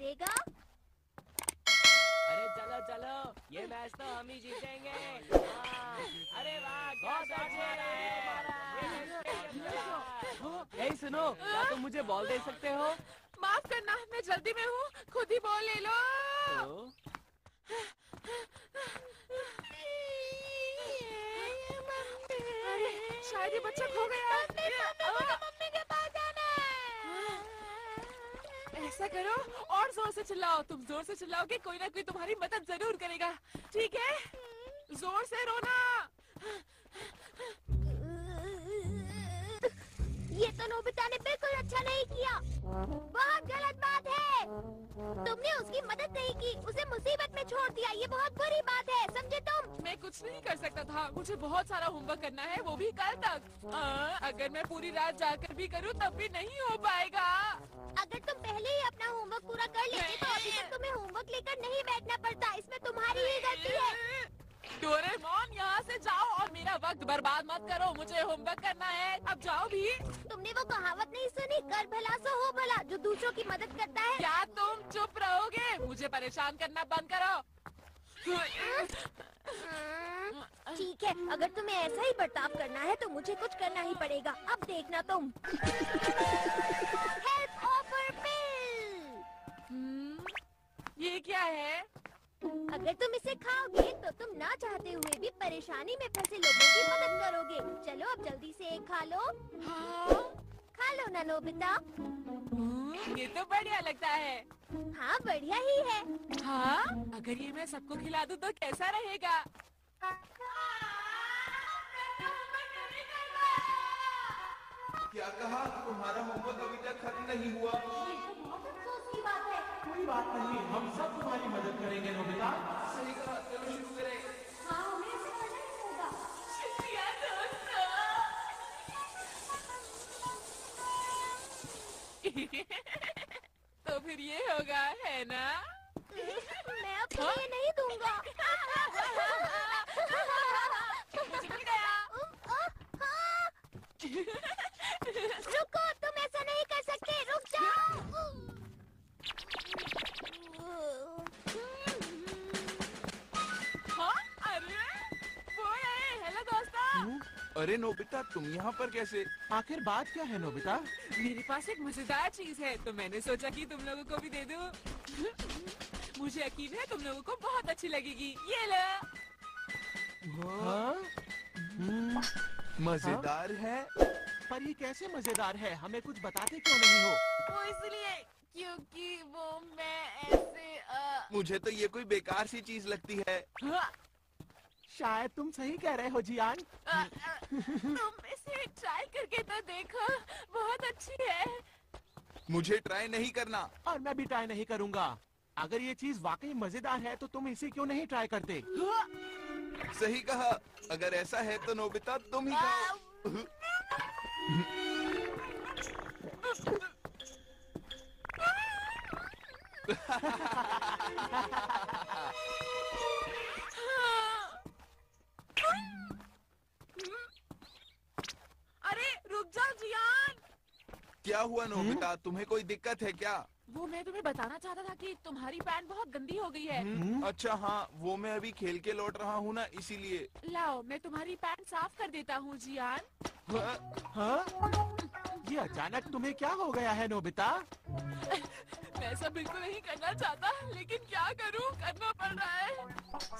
करेगा? अरे चलो चलो, ये मैच तो हम ही जीतेंगे। अरे वाह, क्या शॉट मारा है। ए सुनो, क्या तुम मुझे बॉल दे सकते हो? माफ करना, मैं जल्दी में हूँ, खुद ही बॉल ले लो। अरे शायद ये बच्चा खो गया। मम्मी के पास जाना है। ऐसा करो और जोर से चिल्लाओ। तुम जोर से चिल्लाओगे, कोई ना कोई तुम्हारी मदद जरूर करेगा। ठीक है, जोर से रोना। ये तो नोबिता ने बिल्कुल अच्छा नहीं किया। बहुत गलत बात है। तुमने उसकी मदद नहीं की, उसे मुसीबत में छोड़ दिया। ये बहुत बुरी बात है, समझे तुम? मैं कुछ नहीं कर सकता था, मुझे बहुत सारा होमवर्क करना है, वो भी कल तक। अगर मैं पूरी रात जाकर भी करूँ तब भी नहीं हो पाएगा। अगर तुम पहले ही अपना होमवर्क पूरा कर लेते तो अभी तक तुम्हें होमवर्क लेकर नहीं बैठना पड़ता। इसमें तुम्हारी ही गलती है। डोरेमोन, यहाँ से जाओ और मेरा वक्त बर्बाद मत करो। मुझे होमवर्क करना है, अब जाओ भी। तुमने वो कहावत नहीं सुनी, कर भला सो हो भला, जो दूसरों की मदद करता है। क्या तुम चुप रहोगे? मुझे परेशान करना बंद करो। ठीक है, अगर तुम्हें ऐसा ही बर्ताव करना है तो मुझे कुछ करना ही पड़ेगा। अब देखना तुम। Help offer bill. ये क्या है? अगर तुम इसे खाओगे तो तुम ना चाहते हुए भी परेशानी में फंसे लोगों की मदद करोगे। चलो अब जल्दी से एक खा लो। हाँ? खा लो ना नोबिता। ये तो बढ़िया लगता है। हाँ, बढ़िया ही है। हाँ? अगर ये मैं सबको खिला दूँ तो कैसा रहेगा? क्या कहा? तुम्हारा होमवर्क अभी तक खत्म नहीं हुआ? ये तो बहुत अफसोस की बात है। कोई बात नहीं, हम सब तुम्हारी मदद करेंगे नोबिता। सही कहा, चलो शुरू करें। हाँ, हमें ऐसे करना ही होगा। शुक्रिया दोस्तों। तो फिर ये होगा, है ना? मैं अब तुम्हें ये नहीं दूंगा। मुझे मिल गया। रुको, तुम ऐसा नहीं कर सकते, रुक जाओ। हाँ? अरे वो है। हेलो दोस्तों। अरे नोबिता, तुम यहाँ पर कैसे? आखिर बात क्या है नोबिता? मेरे पास एक मजेदार चीज है, तो मैंने सोचा कि तुम लोगों को भी दे दूं। मुझे यकीन है तुम लोगों को बहुत अच्छी लगेगी। ये लो। हाँ? मजेदार है। पर ये कैसे मजेदार है? हमें कुछ बताते क्यों नहीं हो? वो इसलिए क्योंकि वो मैं ऐसे मुझे तो ये कोई बेकार सी चीज लगती है। शायद तुम सही कह रहे हो जियान। तुम इसे ट्राई करके तो देखो, बहुत अच्छी है। मुझे ट्राई नहीं करना। और मैं भी ट्राई नहीं करूंगा। अगर ये चीज वाकई मजेदार है तो तुम इसे क्यों नहीं ट्राई करते? सही कहा, अगर ऐसा है तो नोबिता तुम ही खाओ। अरे रुक जाओ जियान। क्या हुआ नोबिता, तुम्हें कोई दिक्कत है क्या? वो मैं तुम्हें बताना चाहता था कि तुम्हारी पैंट बहुत गंदी हो गई है। अच्छा हाँ, वो मैं अभी खेल के लौट रहा हूँ ना, इसीलिए। लाओ, मैं तुम्हारी पैंट साफ कर देता हूँ जियान। हाँ? ये अचानक तुम्हें क्या हो गया है नोबिता? मैं ऐसा बिल्कुल नहीं करना चाहता, लेकिन क्या करूँ, करना पड़ रहा है।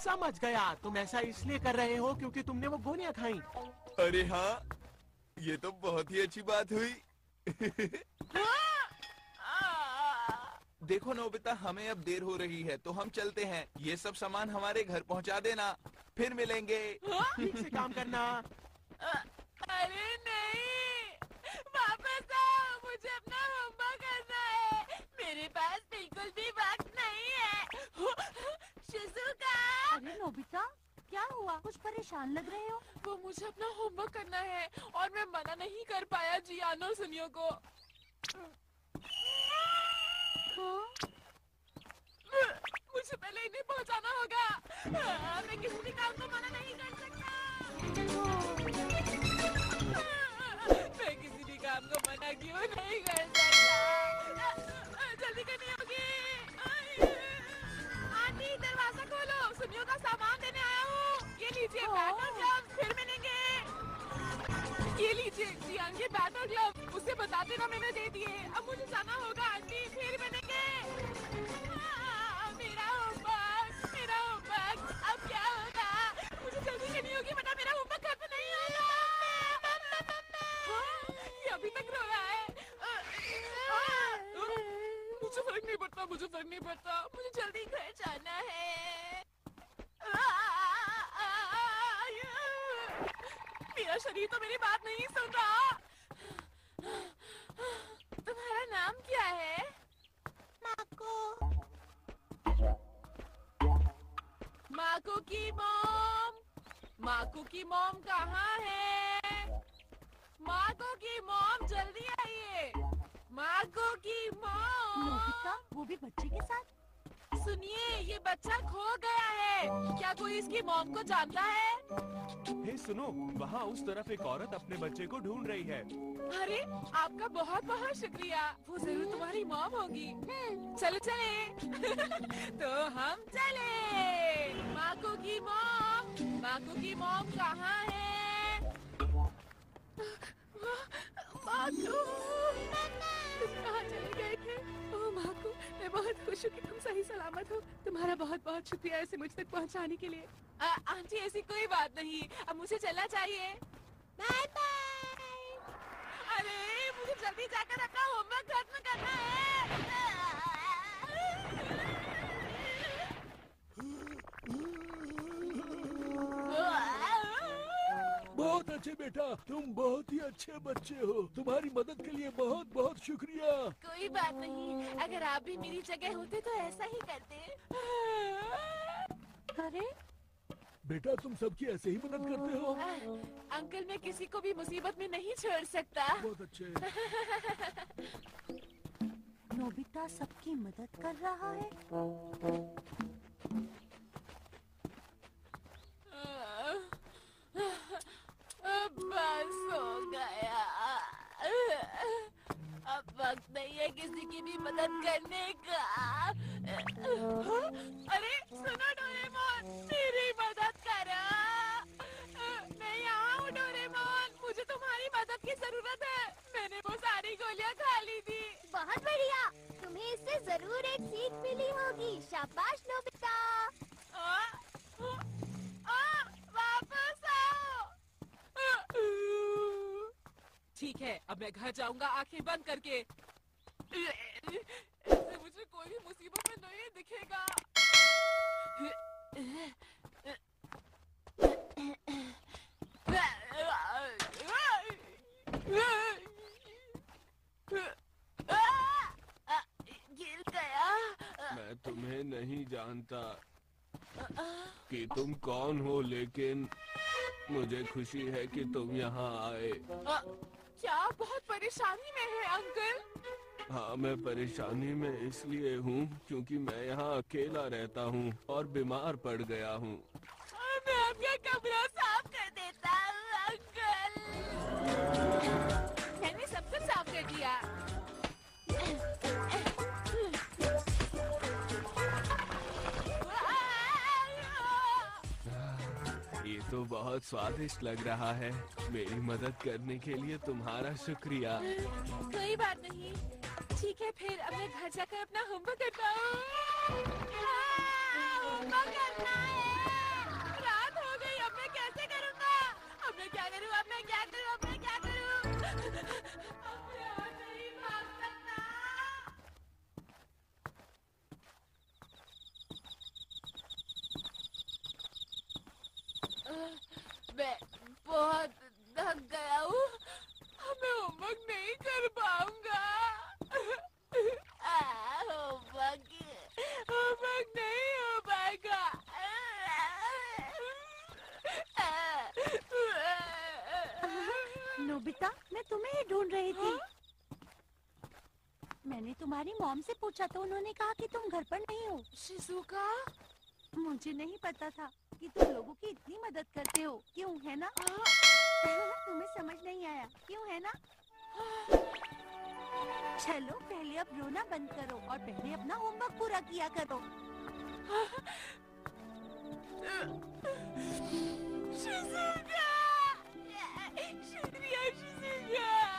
समझ गया, तुम ऐसा इसलिए कर रहे हो क्योंकि तुमने वो गोलियां खाई। अरे हाँ, ये तो बहुत ही अच्छी बात हुई। देखो नोबिता, हमें अब देर हो रही है तो हम चलते हैं। ये सब सामान हमारे घर पहुंचा देना, फिर मिलेंगे। ठीक से काम करना। अरे नहीं, वापस आओ, मुझे अपना होमवर्क करना है। मेरे पास बिल्कुल भी वक्त नहीं है। शिजुका। अरे नोबिता, क्या हुआ? कुछ परेशान लग रहे हो। वो मुझे अपना होमवर्क करना है और मैं मना नहीं कर पाया जियान और सुनियो को। मुझे पहले इन्हें पहुंचाना होगा। मैं किसी भी काम को मना नहीं कर सकता। मैं किसी भी काम को मना क्यों नहीं कर सकता? जल्दी करनी होगी। ये बैटर ग्लव उसे बताते ना मैंने दे दिए। अब मुझे जाना होगा आंटी, फिर मिलेंगे। मेरा होमवर्क अब क्या होगा? मुझे जल्दी करनी होगी वरना मेरा होमवर्क खत्म नहीं होगा। ये अभी तक रो रहा है। मुझे फर्क नहीं पड़ता, मुझे जल्दी घर जाना है। मेरा शरीर तो मेरी बात नहीं सुन रहा। तुम्हारा नाम क्या है? माको की मॉम कहाँ है? माको की मॉम जल्दी आइए। माको की मॉम। नोबिता, वो भी बच्चे के साथ? सुनिए, ये बच्चा खो गया है। क्या कोई इसकी मॉम को जानता है? हे सुनो, वहाँ उस तरफ एक औरत अपने बच्चे को ढूंढ रही है। अरे, आपका बहुत बहुत शुक्रिया। वो जरूर तुम्हारी मॉम होगी। चलो चले। तो हम चले। माको की मॉम कहाँ है? माको, तुम कहाँ चले गए थे? ओह माको, मैं बहुत खुश हूँ कि तुम सही सलामत हो। तुम्हारा बहुत बहुत शुक्रिया इसे मुझ तक पहुँचाने के लिए। आंटी, ऐसी कोई बात नहीं, अब मुझे चलना चाहिए। Bye bye. अरे, मुझे जल्दी जाकर अपना होमवर्क खत्म करना है। बहुत अच्छे बेटा, तुम बहुत ही अच्छे बच्चे हो। तुम्हारी मदद के लिए बहुत बहुत शुक्रिया। कोई बात नहीं, अगर आप भी मेरी जगह होते तो ऐसा ही करते। अरे बेटा, तुम सबकी ऐसे ही मदद करते हो। अंकल, मैं किसी को भी मुसीबत में नहीं छोड़ सकता। बहुत अच्छे। नोबिता सबकी मदद कर रहा है। बस हो गया। अब वक्त नहीं है किसी की भी मदद करने का। अरे सुनो डोरेमोन, मेरी मदद करो। मैं यहाँ हूँ डोरेमोन, मुझे तुम्हारी मदद की जरूरत है। मैंने वो सारी गोलियाँ खा ली थी। बहुत बढ़िया, तुम्हें इससे जरूर एक सीख मिली होगी। शाबाश नोबिता। वापस आओ। ठीक है, अब मैं घर जाऊंगा आंखें बंद करके। ऐसे मुझे कोई भी मुसीबत में नहीं दिखेगा। गिर गया। मैं तुम्हें नहीं जानता कि तुम कौन हो, लेकिन मुझे खुशी है कि तुम यहाँ आए। क्या बहुत परेशानी में है अंकल? हाँ, मैं परेशानी में इसलिए हूँ क्योंकि मैं यहाँ अकेला रहता हूँ और बीमार पड़ गया हूँ। मैं आपका कमरा साफ कर देता हूँ अंकल। मैंने सब कुछ साफ कर दिया। ये तो बहुत स्वादिष्ट लग रहा है। मेरी मदद करने के लिए तुम्हारा शुक्रिया। कोई बात नहीं। ठीक है, फिर अब मैं घर जाकर अपना होमवर्क करता हूँ। होमवर्क करना है। रात हो गई, अब मैं कैसे करूँगा? अब मैं क्या करूँ? अब मैं क्या करूँ? अब मैं क्या करूँ? अब मैं और नहीं भाग सकता। मैं बहुत थक गया हूँ। अब मैं होमवर्क नहीं कर पाऊंगा। होमवर्क नहीं हो पाएगा। नोबिता, मैं तुम्हें ही ढूंढ रही थी। मैंने तुम्हारी मॉम से पूछा तो उन्होंने कहा कि तुम घर पर नहीं हो। शिजुका, मुझे नहीं पता था कि तुम लोगों की इतनी मदद करते हो। क्यों, है ना? तुम्हें समझ नहीं आया, क्यों, है ना? चलो पहले अब रोना बंद करो और पहले अपना होमवर्क पूरा किया करो। शिजुका, शुक्रिया शिजुका।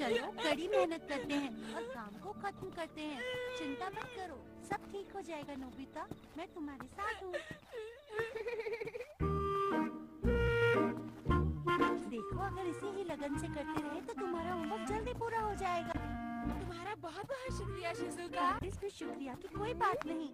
चलो कड़ी मेहनत करते हैं और काम को खत्म करते हैं। चिंता मत करो, सब ठीक हो जाएगा नोबिता, मैं तुम्हारे साथ हूँ। देखो अगर इसी ही लगन से करते रहे तो तुम्हारा होमवर्क जल्दी पूरा हो जाएगा। तुम्हारा बहुत बहुत शुक्रिया शिजुका। इस पे शुक्रिया की कोई बात नहीं।